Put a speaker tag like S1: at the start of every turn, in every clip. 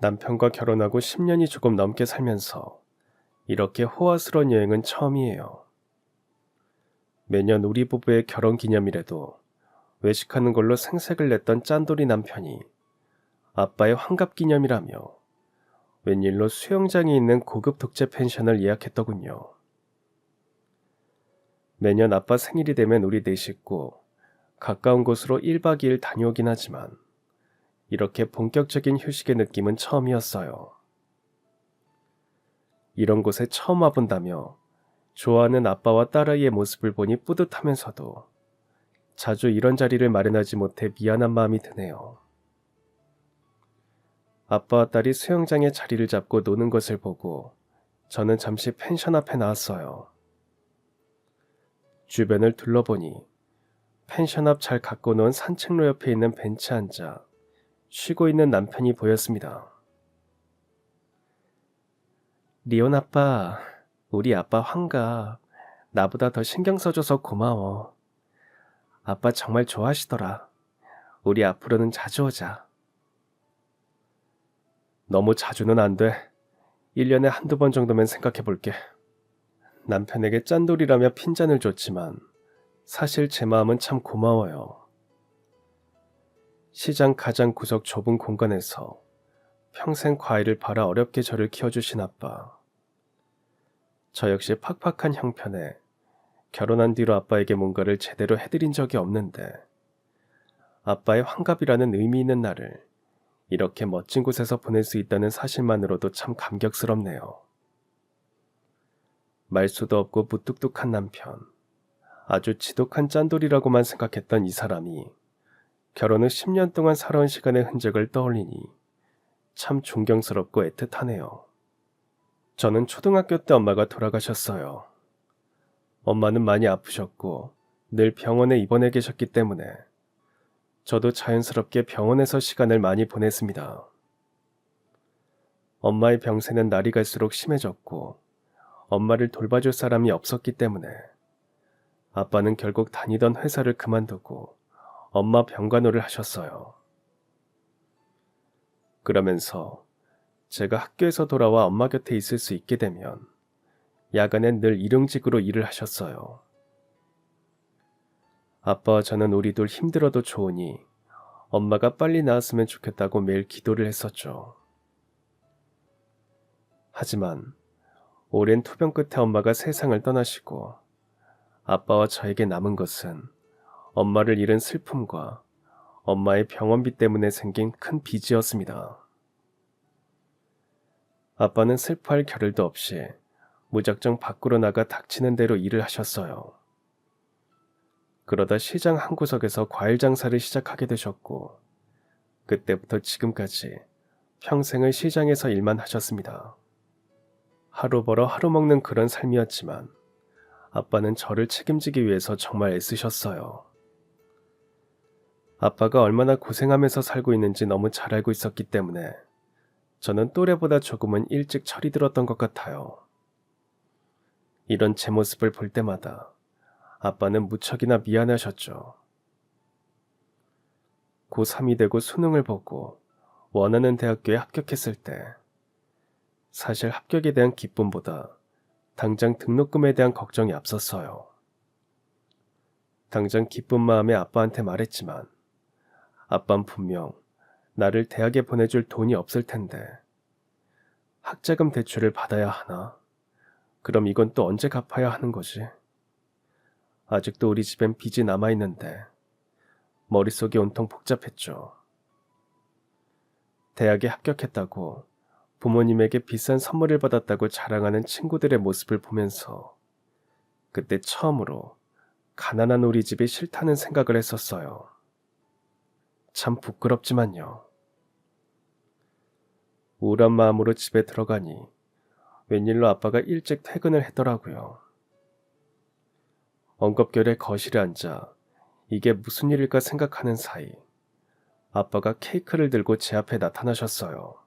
S1: 남편과 결혼하고 10년이 조금 넘게 살면서 이렇게 호화스러운 여행은 처음이에요. 매년 우리 부부의 결혼 기념일에도 외식하는 걸로 생색을 냈던 짠돌이 남편이 아빠의 환갑 기념이라며 웬일로 수영장에 있는 고급 독채 펜션을 예약했더군요. 매년 아빠 생일이 되면 우리 네 식구 가까운 곳으로 1박 2일 다녀오긴 하지만 이렇게 본격적인 휴식의 느낌은 처음이었어요. 이런 곳에 처음 와본다며 좋아하는 아빠와 딸아이의 모습을 보니 뿌듯하면서도 자주 이런 자리를 마련하지 못해 미안한 마음이 드네요. 아빠와 딸이 수영장에 자리를 잡고 노는 것을 보고 저는 잠시 펜션 앞에 나왔어요. 주변을 둘러보니 펜션 앞 잘 가꿔 놓은 산책로 옆에 있는 벤치에 앉아 쉬고 있는 남편이 보였습니다. 리온 아빠, 우리 아빠 환갑. 나보다 더 신경 써줘서 고마워. 아빠 정말 좋아하시더라. 우리 앞으로는 자주 오자. 너무 자주는 안 돼. 1년에 한두 번 정도면 생각해 볼게. 남편에게 짠돌이라며 핀잔을 줬지만 사실 제 마음은 참 고마워요. 시장 가장 구석 좁은 공간에서 평생 과일을 팔아 어렵게 저를 키워주신 아빠. 저 역시 팍팍한 형편에 결혼한 뒤로 아빠에게 뭔가를 제대로 해드린 적이 없는데 아빠의 환갑이라는 의미 있는 날을 이렇게 멋진 곳에서 보낼 수 있다는 사실만으로도 참 감격스럽네요. 말수도 없고 무뚝뚝한 남편, 아주 지독한 짠돌이라고만 생각했던 이 사람이 결혼 후 10년 동안 살아온 시간의 흔적을 떠올리니 참 존경스럽고 애틋하네요. 저는 초등학교 때 엄마가 돌아가셨어요. 엄마는 많이 아프셨고 늘 병원에 입원해 계셨기 때문에 저도 자연스럽게 병원에서 시간을 많이 보냈습니다. 엄마의 병세는 날이 갈수록 심해졌고 엄마를 돌봐줄 사람이 없었기 때문에 아빠는 결국 다니던 회사를 그만두고 엄마 병간호를 하셨어요. 그러면서 제가 학교에서 돌아와 엄마 곁에 있을 수 있게 되면 야간엔 늘 일용직으로 일을 하셨어요. 아빠와 저는 우리 둘 힘들어도 좋으니 엄마가 빨리 나았으면 좋겠다고 매일 기도를 했었죠. 하지만 오랜 투병 끝에 엄마가 세상을 떠나시고 아빠와 저에게 남은 것은 엄마를 잃은 슬픔과 엄마의 병원비 때문에 생긴 큰 빚이었습니다. 아빠는 슬퍼할 겨를도 없이 무작정 밖으로 나가 닥치는 대로 일을 하셨어요. 그러다 시장 한 구석에서 과일 장사를 시작하게 되셨고 그때부터 지금까지 평생을 시장에서 일만 하셨습니다. 하루 벌어 하루 먹는 그런 삶이었지만 아빠는 저를 책임지기 위해서 정말 애쓰셨어요. 아빠가 얼마나 고생하면서 살고 있는지 너무 잘 알고 있었기 때문에 저는 또래보다 조금은 일찍 철이 들었던 것 같아요. 이런 제 모습을 볼 때마다 아빠는 무척이나 미안하셨죠. 고3이 되고 수능을 보고 원하는 대학교에 합격했을 때 사실 합격에 대한 기쁨보다 당장 등록금에 대한 걱정이 앞섰어요. 당장 기쁜 마음에 아빠한테 말했지만 아빠는 분명 나를 대학에 보내줄 돈이 없을 텐데 학자금 대출을 받아야 하나? 그럼 이건 또 언제 갚아야 하는 거지? 아직도 우리 집엔 빚이 남아있는데 머릿속이 온통 복잡했죠. 대학에 합격했다고 부모님에게 비싼 선물을 받았다고 자랑하는 친구들의 모습을 보면서 그때 처음으로 가난한 우리 집이 싫다는 생각을 했었어요. 참 부끄럽지만요. 우울한 마음으로 집에 들어가니 웬일로 아빠가 일찍 퇴근을 했더라고요. 엉겁결에 거실에 앉아 이게 무슨 일일까 생각하는 사이 아빠가 케이크를 들고 제 앞에 나타나셨어요.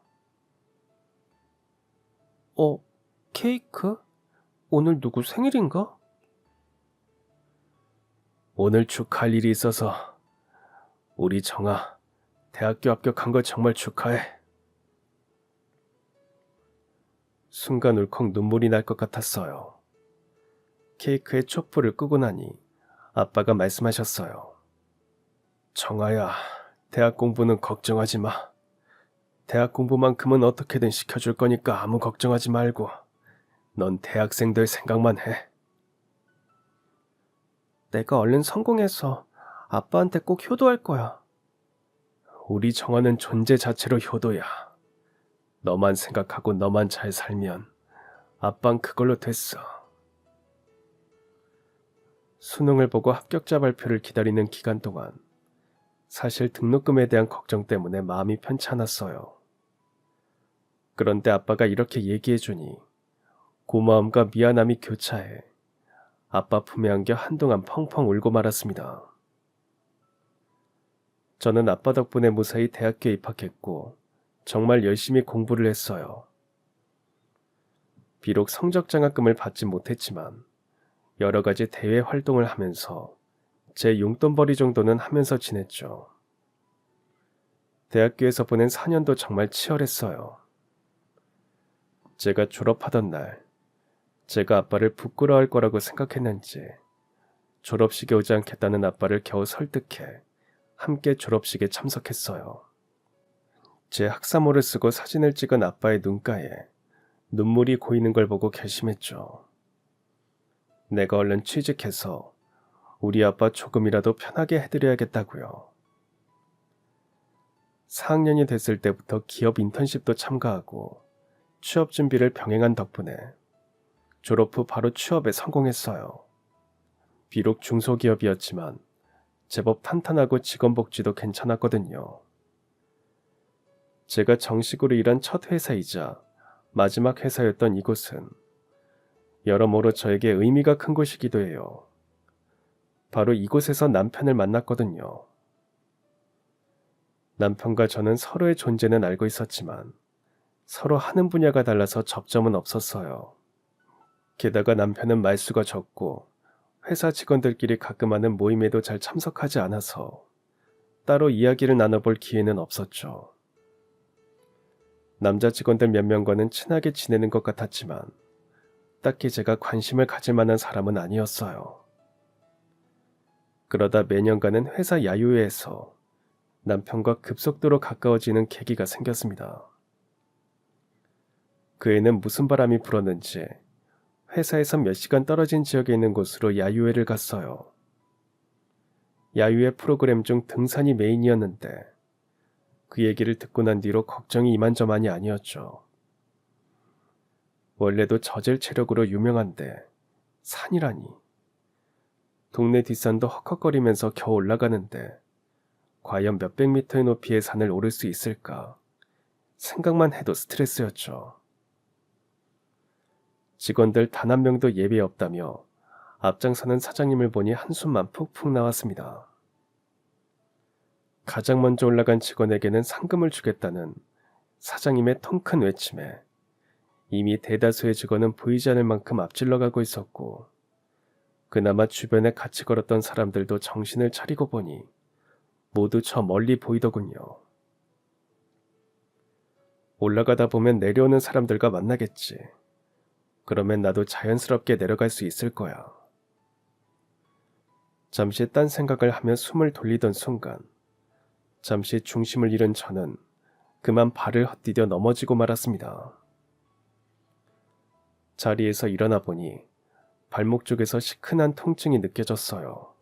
S1: 케이크? 오늘 누구 생일인가? 오늘 축하할 일이 있어서 우리 정아 대학교 합격한 거 정말 축하해. 순간 울컥 눈물이 날 것 같았어요. 케이크에 촛불을 끄고 나니 아빠가 말씀하셨어요. 정아야, 대학 공부는 걱정하지 마. 대학 공부만큼은 어떻게든 시켜줄 거니까 아무 걱정하지 말고 넌 대학생 될 생각만 해. 내가 얼른 성공해서 아빠한테 꼭 효도할 거야. 우리 정아는 존재 자체로 효도야. 너만 생각하고 너만 잘 살면 아빤 그걸로 됐어. 수능을 보고 합격자 발표를 기다리는 기간 동안 사실 등록금에 대한 걱정 때문에 마음이 편치 않았어요. 그런데 아빠가 이렇게 얘기해주니 고마움과 미안함이 교차해 아빠 품에 안겨 한동안 펑펑 울고 말았습니다. 저는 아빠 덕분에 무사히 대학교에 입학했고 정말 열심히 공부를 했어요. 비록 성적 장학금을 받지 못했지만 여러 가지 대외 활동을 하면서 제 용돈벌이 정도는 하면서 지냈죠. 대학교에서 보낸 4년도 정말 치열했어요. 제가 졸업하던 날, 제가 아빠를 부끄러워할 거라고 생각했는지 졸업식에 오지 않겠다는 아빠를 겨우 설득해 함께 졸업식에 참석했어요. 제 학사모를 쓰고 사진을 찍은 아빠의 눈가에 눈물이 고이는 걸 보고 결심했죠. 내가 얼른 취직해서 우리 아빠 조금이라도 편하게 해드려야겠다고요. 4학년이 됐을 때부터 기업 인턴십도 참가하고 취업 준비를 병행한 덕분에 졸업 후 바로 취업에 성공했어요. 비록 중소기업이었지만 제법 탄탄하고 직원 복지도 괜찮았거든요. 제가 정식으로 일한 첫 회사이자 마지막 회사였던 이곳은 여러모로 저에게 의미가 큰 곳이기도 해요. 바로 이곳에서 남편을 만났거든요. 남편과 저는 서로의 존재는 알고 있었지만 서로 하는 분야가 달라서 접점은 없었어요. 게다가 남편은 말수가 적고 회사 직원들끼리 가끔 하는 모임에도 잘 참석하지 않아서 따로 이야기를 나눠볼 기회는 없었죠. 남자 직원들 몇 명과는 친하게 지내는 것 같았지만 딱히 제가 관심을 가질 만한 사람은 아니었어요. 그러다 매년 가는 회사 야유회에서 남편과 급속도로 가까워지는 계기가 생겼습니다. 그 애는 무슨 바람이 불었는지 회사에서 몇 시간 떨어진 지역에 있는 곳으로 야유회를 갔어요. 야유회 프로그램 중 등산이 메인이었는데 그 얘기를 듣고 난 뒤로 걱정이 이만저만이 아니었죠. 원래도 저질 체력으로 유명한데 산이라니. 동네 뒷산도 헉헉거리면서 겨우 올라가는데 과연 몇백 미터의 높이의 산을 오를 수 있을까? 생각만 해도 스트레스였죠. 직원들 단 한 명도 예외 없다며 앞장서는 사장님을 보니 한숨만 푹푹 나왔습니다. 가장 먼저 올라간 직원에게는 상금을 주겠다는 사장님의 통 큰 외침에 이미 대다수의 직원은 보이지 않을 만큼 앞질러 가고 있었고 그나마 주변에 같이 걸었던 사람들도 정신을 차리고 보니 모두 저 멀리 보이더군요. 올라가다 보면 내려오는 사람들과 만나겠지. 그러면 나도 자연스럽게 내려갈 수 있을 거야. 잠시 딴 생각을 하며 숨을 돌리던 순간 잠시 중심을 잃은 저는 그만 발을 헛디뎌 넘어지고 말았습니다. 자리에서 일어나 보니 발목 쪽에서 시큰한 통증이 느껴졌어요.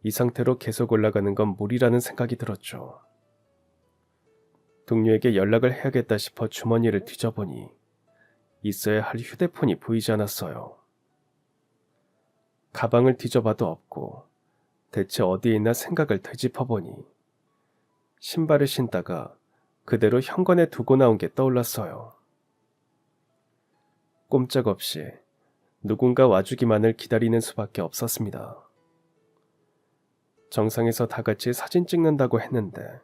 S1: 이 상태로 계속 올라가는 건 무리라는 생각이 들었죠. 동료에게 연락을 해야겠다 싶어 주머니를 뒤져보니 있어야 할 휴대폰이 보이지 않았어요. 가방을 뒤져봐도 없고 대체 어디에 있나 생각을 되짚어보니 신발을 신다가 그대로 현관에 두고 나온 게 떠올랐어요. 꼼짝없이 누군가 와주기만을 기다리는 수밖에 없었습니다. 정상에서 다 같이 사진 찍는다고 했는데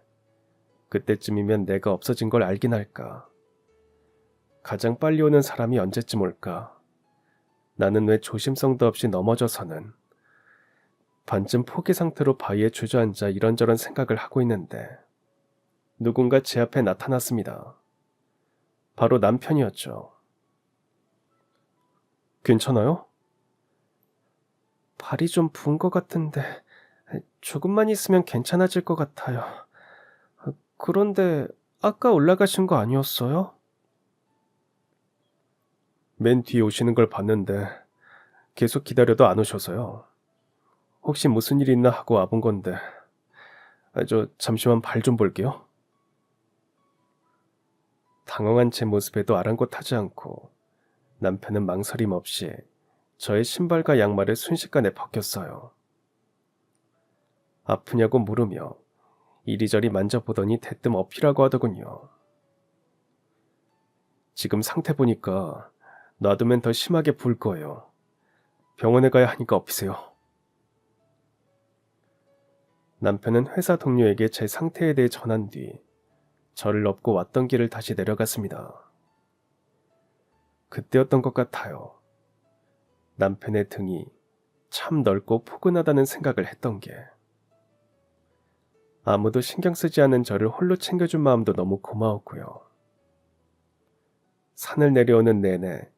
S1: 그때쯤이면 내가 없어진 걸 알긴 할까? 가장 빨리 오는 사람이 언제쯤 올까? 나는 왜 조심성도 없이 넘어져서는 반쯤 포기 상태로 바위에 주저앉아 이런저런 생각을 하고 있는데 누군가 제 앞에 나타났습니다. 바로 남편이었죠. 괜찮아요? 발이 좀 부은 것 같은데 조금만 있으면 괜찮아질 것 같아요. 그런데 아까 올라가신 거 아니었어요? 맨 뒤에 오시는 걸 봤는데 계속 기다려도 안 오셔서요. 혹시 무슨 일 있나 하고 와본 건데. 저 잠시만 발 좀 볼게요. 당황한 제 모습에도 아랑곳하지 않고 남편은 망설임 없이 저의 신발과 양말을 순식간에 벗겼어요. 아프냐고 물으며 이리저리 만져보더니 대뜸 어필하고 하더군요. 지금 상태 보니까 놔두면 더 심하게 부을 거예요. 병원에 가야 하니까 업히세요. 남편은 회사 동료에게 제 상태에 대해 전한 뒤 저를 업고 왔던 길을 다시 내려갔습니다. 그때였던 것 같아요. 남편의 등이 참 넓고 포근하다는 생각을 했던 게. 아무도 신경 쓰지 않은 저를 홀로 챙겨준 마음도 너무 고마웠고요. 산을 내려오는 내내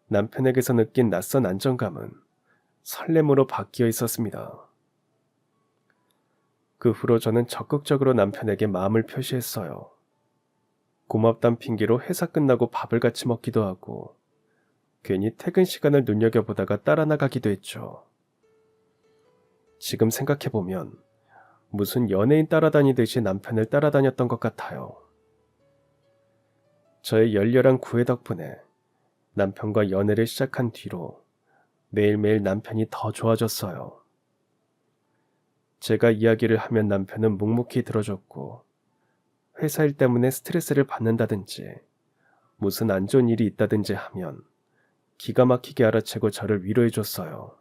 S1: 남편에게서 느낀 낯선 안정감은 설렘으로 바뀌어 있었습니다. 그 후로 저는 적극적으로 남편에게 마음을 표시했어요. 고맙단 핑계로 회사 끝나고 밥을 같이 먹기도 하고 괜히 퇴근 시간을 눈여겨보다가 따라 나가기도 했죠. 지금 생각해보면 무슨 연예인 따라다니듯이 남편을 따라다녔던 것 같아요. 저의 열렬한 구애 덕분에 남편과 연애를 시작한 뒤로 매일매일 남편이 더 좋아졌어요. 제가 이야기를 하면 남편은 묵묵히 들어줬고 회사 일 때문에 스트레스를 받는다든지 무슨 안 좋은 일이 있다든지 하면 기가 막히게 알아채고 저를 위로해줬어요.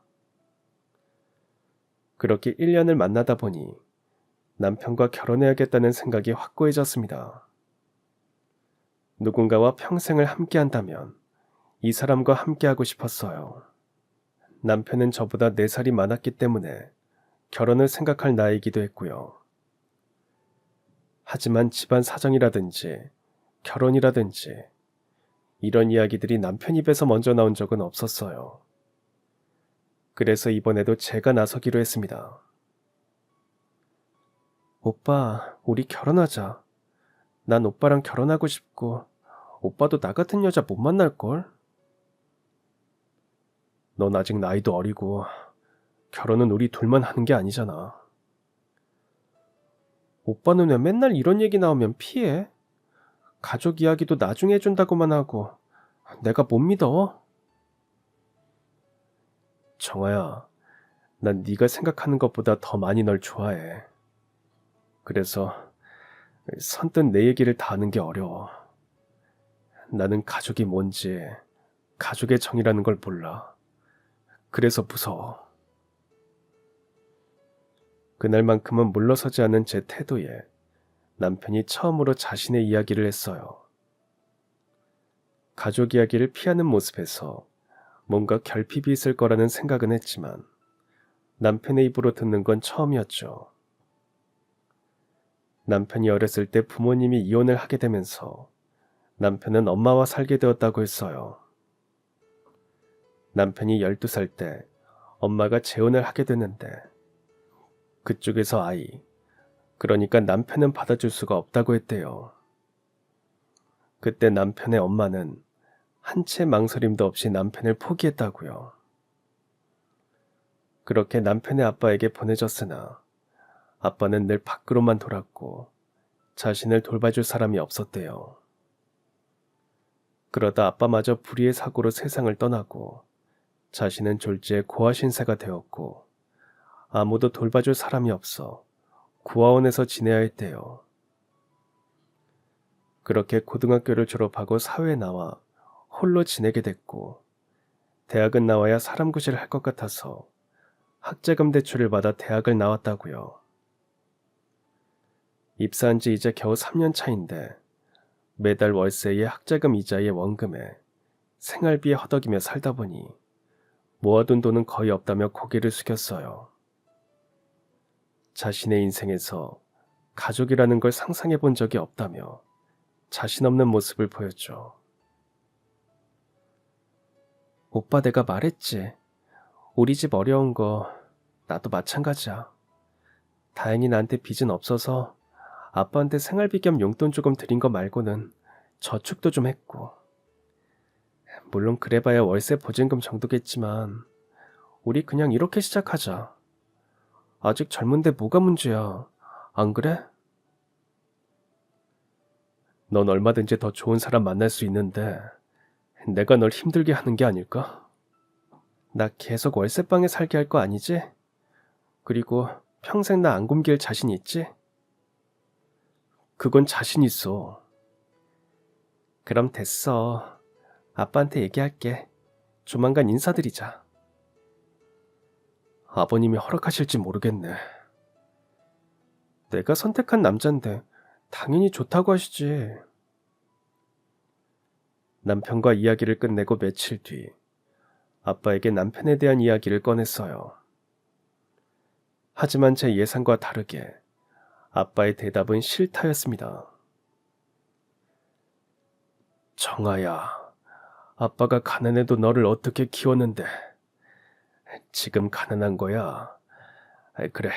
S1: 그렇게 1년을 만나다 보니 남편과 결혼해야겠다는 생각이 확고해졌습니다. 누군가와 평생을 함께한다면 이 사람과 함께하고 싶었어요. 남편은 저보다 4살이 많았기 때문에 결혼을 생각할 나이이기도 했고요. 하지만 집안 사정이라든지 결혼이라든지 이런 이야기들이 남편 입에서 먼저 나온 적은 없었어요. 그래서 이번에도 제가 나서기로 했습니다. 오빠, 우리 결혼하자. 난 오빠랑 결혼하고 싶고 오빠도 나 같은 여자 못 만날걸? 넌 아직 나이도 어리고 결혼은 우리 둘만 하는 게 아니잖아. 오빠는 왜 맨날 이런 얘기 나오면 피해? 가족 이야기도 나중에 해준다고만 하고 내가 못 믿어. 정아야, 난 네가 생각하는 것보다 더 많이 널 좋아해. 그래서 선뜻 내 얘기를 다 하는 게 어려워. 나는 가족이 뭔지, 가족의 정이라는 걸 몰라. 그래서 무서워. 그날만큼은 물러서지 않은 제 태도에 남편이 처음으로 자신의 이야기를 했어요. 가족 이야기를 피하는 모습에서 뭔가 결핍이 있을 거라는 생각은 했지만 남편의 입으로 듣는 건 처음이었죠. 남편이 어렸을 때 부모님이 이혼을 하게 되면서 남편은 엄마와 살게 되었다고 했어요. 남편이 12살 때 엄마가 재혼을 하게 됐는데 그쪽에서 아이, 그러니까 남편은 받아줄 수가 없다고 했대요. 그때 남편의 엄마는 한 채 망설임도 없이 남편을 포기했다고요. 그렇게 남편의 아빠에게 보내졌으나 아빠는 늘 밖으로만 돌았고 자신을 돌봐줄 사람이 없었대요. 그러다 아빠마저 불의의 사고로 세상을 떠나고 자신은 졸지에 고아신세가 되었고 아무도 돌봐줄 사람이 없어 구하원에서 지내야 했대요. 그렇게 고등학교를 졸업하고 사회에 나와 홀로 지내게 됐고 대학은 나와야 사람 구실을 할 것 같아서 학자금 대출을 받아 대학을 나왔다고요. 입사한 지 이제 겨우 3년 차인데 매달 월세에 학자금 이자에 원금에 생활비에 허덕이며 살다 보니 모아둔 돈은 거의 없다며 고개를 숙였어요. 자신의 인생에서 가족이라는 걸 상상해 본 적이 없다며 자신 없는 모습을 보였죠. 오빠 내가 말했지. 우리 집 어려운 거 나도 마찬가지야. 다행히 나한테 빚은 없어서 아빠한테 생활비 겸 용돈 조금 드린 거 말고는 저축도 좀 했고. 물론 그래봐야 월세 보증금 정도겠지만 우리 그냥 이렇게 시작하자. 아직 젊은데 뭐가 문제야. 안 그래? 넌 얼마든지 더 좋은 사람 만날 수 있는데 내가 널 힘들게 하는 게 아닐까? 나 계속 월세방에 살게 할 거 아니지? 그리고 평생 나 안 굶길 자신 있지? 그건 자신 있어. 그럼 됐어. 아빠한테 얘기할게. 조만간 인사드리자. 아버님이 허락하실지 모르겠네. 내가 선택한 남잔데 당연히 좋다고 하시지. 남편과 이야기를 끝내고 며칠 뒤 아빠에게 남편에 대한 이야기를 꺼냈어요. 하지만 제 예상과 다르게 아빠의 대답은 싫다였습니다. 정아야, 아빠가 가난해도 너를 어떻게 키웠는데 지금 가난한 거야. 그래,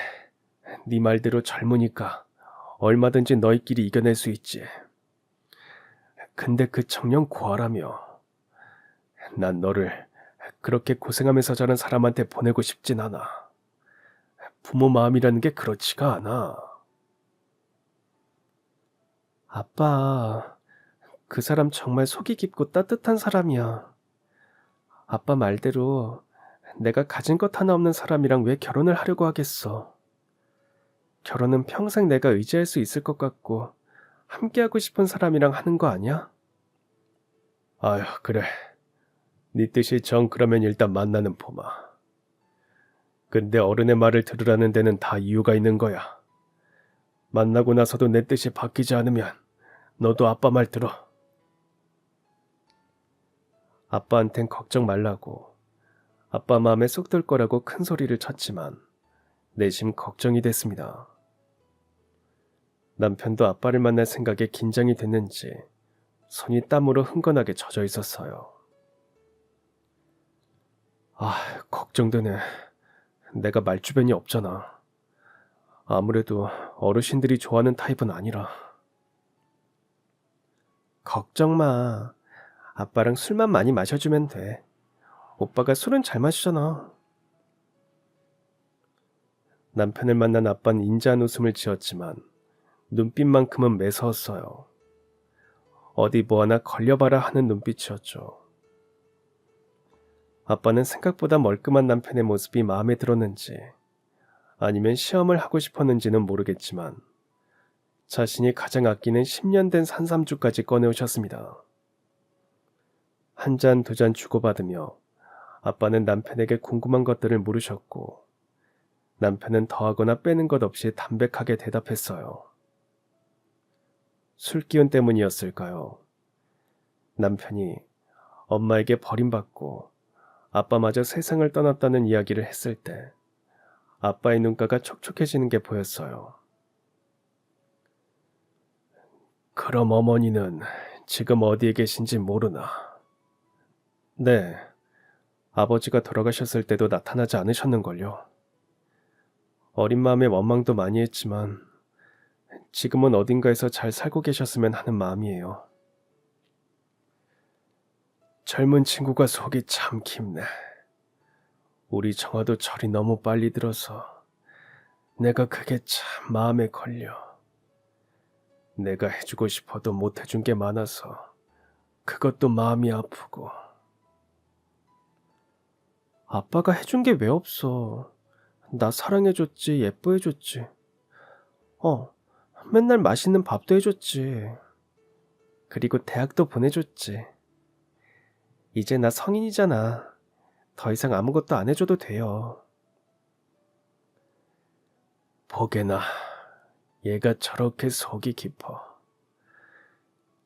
S1: 네 말대로 젊으니까 얼마든지 너희끼리 이겨낼 수 있지. 근데 그 청년 고아라며. 난 너를 그렇게 고생하면서 자란 사람한테 보내고 싶진 않아. 부모 마음이라는 게 그렇지가 않아. 아빠, 그 사람 정말 속이 깊고 따뜻한 사람이야. 아빠 말대로 내가 가진 것 하나 없는 사람이랑 왜 결혼을 하려고 하겠어. 결혼은 평생 내가 의지할 수 있을 것 같고 함께하고 싶은 사람이랑 하는 거 아니야? 아휴, 그래. 네 뜻이 정 그러면 일단 만나는 포마. 근데 어른의 말을 들으라는 데는 다 이유가 있는 거야. 만나고 나서도 내 뜻이 바뀌지 않으면 너도 아빠 말 들어. 아빠한텐 걱정 말라고. 아빠 마음에 쏙 들 거라고 큰 소리를 쳤지만 내심 걱정이 됐습니다. 남편도 아빠를 만날 생각에 긴장이 됐는지 손이 땀으로 흥건하게 젖어 있었어요. 걱정되네. 내가 말주변이 없잖아. 아무래도 어르신들이 좋아하는 타입은 아니라. 걱정 마. 아빠랑 술만 많이 마셔주면 돼. 오빠가 술은 잘 마시잖아. 남편을 만난 아빠는 인자한 웃음을 지었지만 눈빛만큼은 매서웠어요. 어디 뭐 하나 걸려봐라 하는 눈빛이었죠. 아빠는 생각보다 멀끔한 남편의 모습이 마음에 들었는지 아니면 시험을 하고 싶었는지는 모르겠지만 자신이 가장 아끼는 10년 된 산삼주까지 꺼내오셨습니다. 한 잔, 두 잔 주고받으며 아빠는 남편에게 궁금한 것들을 물으셨고 남편은 더하거나 빼는 것 없이 담백하게 대답했어요. 술기운 때문이었을까요? 남편이 엄마에게 버림받고 아빠마저 세상을 떠났다는 이야기를 했을 때 아빠의 눈가가 촉촉해지는 게 보였어요. 그럼 어머니는 지금 어디에 계신지 모르나? 네, 아버지가 돌아가셨을 때도 나타나지 않으셨는걸요. 어린 마음에 원망도 많이 했지만 지금은 어딘가에서 잘 살고 계셨으면 하는 마음이에요. 젊은 친구가 속이 참 깊네. 우리 정아도 철이 너무 빨리 들어서 내가 그게 참 마음에 걸려. 내가 해주고 싶어도 못 해준 게 많아서 그것도 마음이 아프고. 아빠가 해준 게 왜 없어. 나 사랑해줬지, 예뻐해줬지. 맨날 맛있는 밥도 해줬지. 그리고 대학도 보내줬지. 이제 나 성인이잖아. 더 이상 아무것도 안 해줘도 돼요. 보게나 얘가 저렇게 속이 깊어.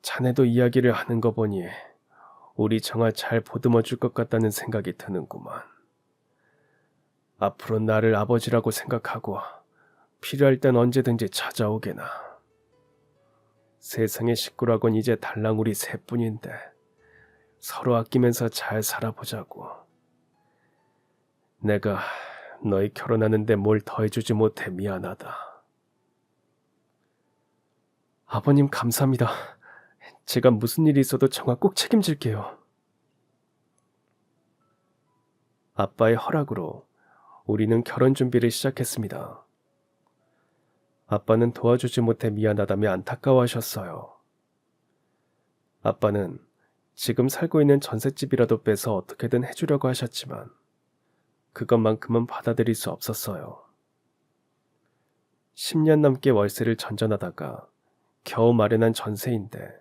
S1: 자네도 이야기를 하는 거 보니 우리 정아 잘 보듬어 줄 것 같다는 생각이 드는구만. 앞으로 나를 아버지라고 생각하고 필요할 땐 언제든지 찾아오게나. 세상의 식구라곤 이제 달랑 우리 셋뿐인데 서로 아끼면서 잘 살아보자고. 내가 너희 결혼하는데 뭘 더해주지 못해 미안하다. 아버님 감사합니다. 제가 무슨 일이 있어도 정화 꼭 책임질게요. 아빠의 허락으로 우리는 결혼 준비를 시작했습니다. 아빠는 도와주지 못해 미안하다며 안타까워하셨어요. 아빠는 지금 살고 있는 전셋집이라도 빼서 어떻게든 해주려고 하셨지만 그것만큼은 받아들일 수 없었어요. 10년 넘게 월세를 전전하다가 겨우 마련한 전세인데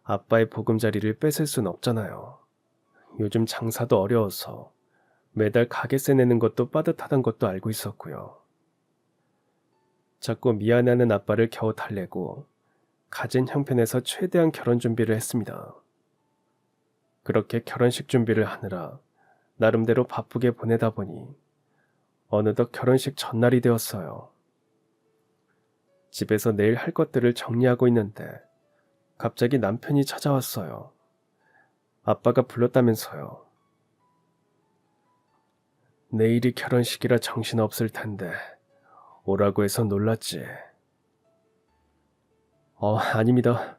S1: 아빠의 보금자리를 뺏을 순 없잖아요. 요즘 장사도 어려워서 매달 가게세 내는 것도 빠듯하단 것도 알고 있었고요. 자꾸 미안해하는 아빠를 겨우 달래고 가진 형편에서 최대한 결혼 준비를 했습니다. 그렇게 결혼식 준비를 하느라 나름대로 바쁘게 보내다 보니 어느덧 결혼식 전날이 되었어요. 집에서 내일 할 것들을 정리하고 있는데 갑자기 남편이 찾아왔어요. 아빠가 불렀다면서요. 내일이 결혼식이라 정신없을 텐데 오라고 해서 놀랐지. 아닙니다.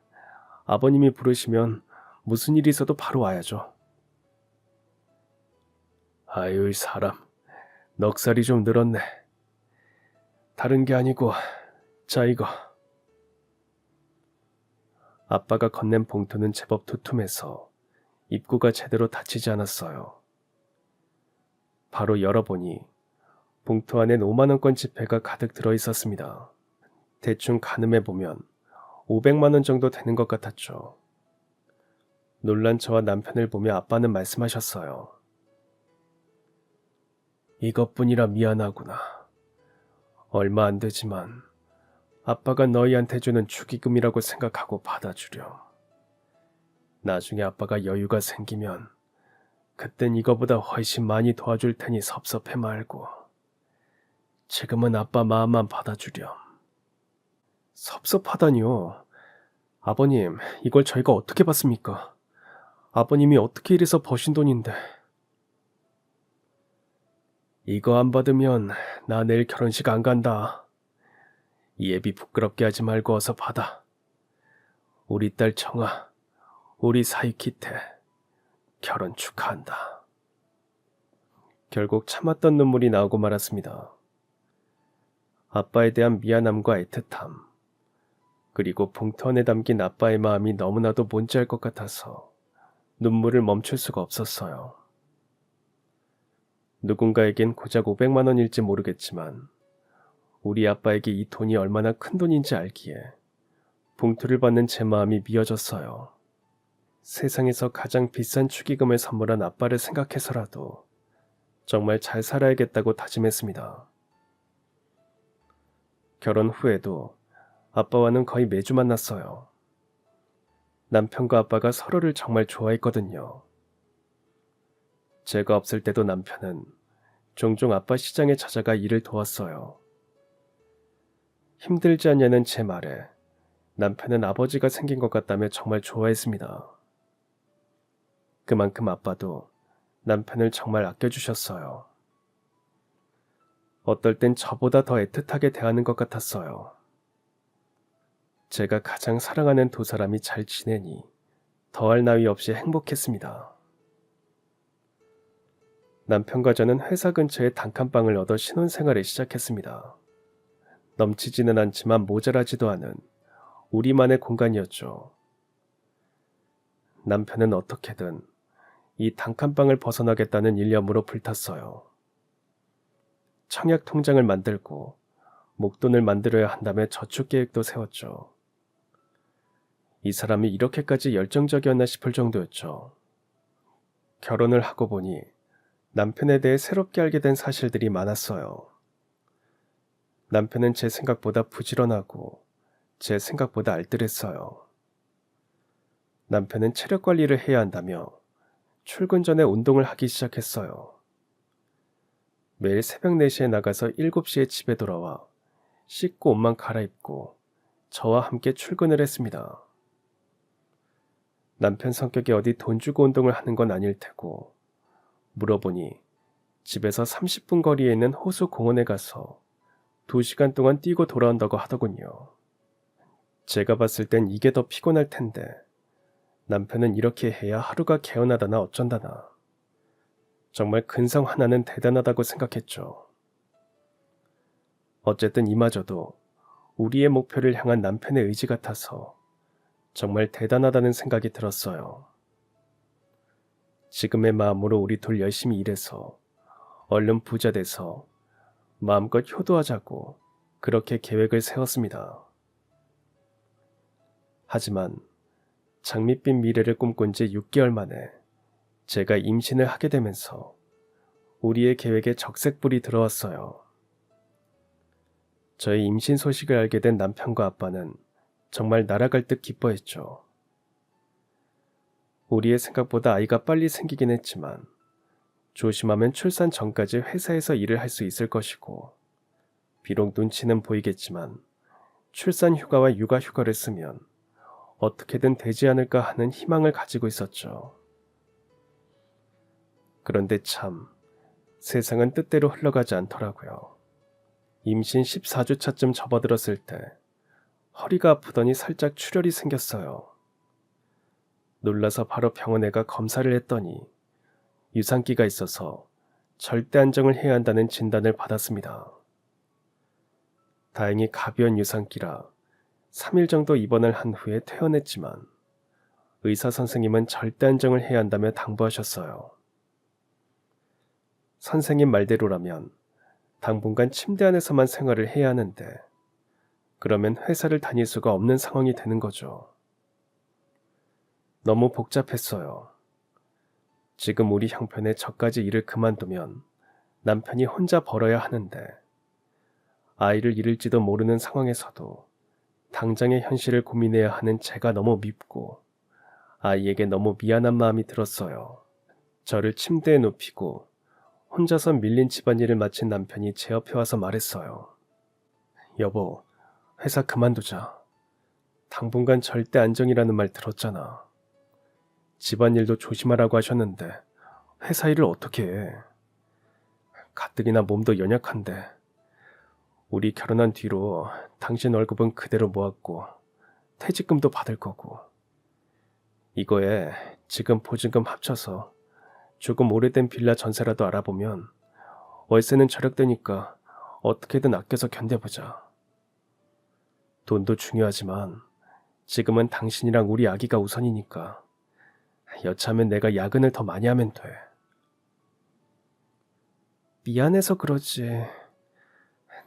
S1: 아버님이 부르시면 무슨 일이 있어도 바로 와야죠. 아유, 사람. 넉살이 좀 늘었네. 다른 게 아니고, 자 이거. 아빠가 건넨 봉투는 제법 두툼해서 입구가 제대로 닫히지 않았어요. 바로 열어보니 봉투 안엔 5만원권 지폐가 가득 들어있었습니다. 대충 가늠해보면 500만원 정도 되는 것 같았죠. 놀란 저와 남편을 보며 아빠는 말씀하셨어요. 이것뿐이라 미안하구나. 얼마 안 되지만 아빠가 너희한테 주는 축의금이라고 생각하고 받아주렴. 나중에 아빠가 여유가 생기면 그땐 이거보다 훨씬 많이 도와줄 테니 섭섭해 말고 지금은 아빠 마음만 받아주렴. 섭섭하다니요. 아버님, 이걸 저희가 어떻게 받습니까? 아버님이 어떻게 이래서 버신 돈인데. 이거 안 받으면 나 내일 결혼식 안 간다. 이 애비 부끄럽게 하지 말고 어서 받아. 우리 딸 청아, 우리 사이 기태, 결혼 축하한다. 결국 참았던 눈물이 나오고 말았습니다. 아빠에 대한 미안함과 애틋함, 그리고 봉투 안에 담긴 아빠의 마음이 너무나도 뭔지 알 것 같아서 눈물을 멈출 수가 없었어요. 누군가에겐 고작 500만 원일지 모르겠지만 우리 아빠에게 이 돈이 얼마나 큰 돈인지 알기에 봉투를 받는 제 마음이 미어졌어요. 세상에서 가장 비싼 축의금을 선물한 아빠를 생각해서라도 정말 잘 살아야겠다고 다짐했습니다. 결혼 후에도 아빠와는 거의 매주 만났어요. 남편과 아빠가 서로를 정말 좋아했거든요. 제가 없을 때도 남편은 종종 아빠 시장에 찾아가 일을 도왔어요. 힘들지 않냐는 제 말에 남편은 아버지가 생긴 것 같다며 정말 좋아했습니다. 그만큼 아빠도 남편을 정말 아껴주셨어요. 어떨 땐 저보다 더 애틋하게 대하는 것 같았어요. 제가 가장 사랑하는 두 사람이 잘 지내니 더할 나위 없이 행복했습니다. 남편과 저는 회사 근처에 단칸방을 얻어 신혼생활을 시작했습니다. 넘치지는 않지만 모자라지도 않은 우리만의 공간이었죠. 남편은 어떻게든 이 단칸방을 벗어나겠다는 일념으로 불탔어요. 청약 통장을 만들고 목돈을 만들어야 한다며 저축 계획도 세웠죠. 이 사람이 이렇게까지 열정적이었나 싶을 정도였죠. 결혼을 하고 보니 남편에 대해 새롭게 알게 된 사실들이 많았어요. 남편은 제 생각보다 부지런하고 제 생각보다 알뜰했어요. 남편은 체력 관리를 해야 한다며 출근 전에 운동을 하기 시작했어요. 매일 새벽 4시에 나가서 7시에 집에 돌아와 씻고 옷만 갈아입고 저와 함께 출근을 했습니다. 남편 성격이 어디 돈 주고 운동을 하는 건 아닐 테고, 물어보니 집에서 30분 거리에 있는 호수 공원에 가서 2시간 동안 뛰고 돌아온다고 하더군요. 제가 봤을 땐 이게 더 피곤할 텐데 남편은 이렇게 해야 하루가 개운하다나 어쩐다나. 정말 근성 하나는 대단하다고 생각했죠. 어쨌든 이마저도 우리의 목표를 향한 남편의 의지 같아서 정말 대단하다는 생각이 들었어요. 지금의 마음으로 우리 둘 열심히 일해서 얼른 부자 돼서 마음껏 효도하자고 그렇게 계획을 세웠습니다. 하지만 장밋빛 미래를 꿈꾼 지 6개월 만에 제가 임신을 하게 되면서 우리의 계획에 적색불이 들어왔어요. 저의 임신 소식을 알게 된 남편과 아빠는 정말 날아갈 듯 기뻐했죠. 우리의 생각보다 아이가 빨리 생기긴 했지만 조심하면 출산 전까지 회사에서 일을 할 수 있을 것이고, 비록 눈치는 보이겠지만 출산 휴가와 육아 휴가를 쓰면 어떻게든 되지 않을까 하는 희망을 가지고 있었죠. 그런데 참 세상은 뜻대로 흘러가지 않더라고요. 임신 14주 차쯤 접어들었을 때 허리가 아프더니 살짝 출혈이 생겼어요. 놀라서 바로 병원에 가 검사를 했더니 유산기가 있어서 절대 안정을 해야 한다는 진단을 받았습니다. 다행히 가벼운 유산기라 3일 정도 입원을 한 후에 퇴원했지만 의사 선생님은 절대 안정을 해야 한다며 당부하셨어요. 선생님 말대로라면 당분간 침대 안에서만 생활을 해야 하는데, 그러면 회사를 다닐 수가 없는 상황이 되는 거죠. 너무 복잡했어요. 지금 우리 형편에 저까지 일을 그만두면 남편이 혼자 벌어야 하는데, 아이를 잃을지도 모르는 상황에서도 당장의 현실을 고민해야 하는 제가 너무 밉고 아이에게 너무 미안한 마음이 들었어요. 저를 침대에 눕히고 혼자서 밀린 집안일을 마친 남편이 제 옆에 와서 말했어요. 여보, 회사 그만두자. 당분간 절대 안정이라는 말 들었잖아. 집안일도 조심하라고 하셨는데 회사 일을 어떻게 해? 가뜩이나 몸도 연약한데. 우리 결혼한 뒤로 당신 월급은 그대로 모았고 퇴직금도 받을 거고, 이거에 지금 보증금 합쳐서 조금 오래된 빌라 전세라도 알아보면 월세는 절약되니까 어떻게든 아껴서 견뎌보자. 돈도 중요하지만 지금은 당신이랑 우리 아기가 우선이니까 여차하면 내가 야근을 더 많이 하면 돼. 미안해서 그러지.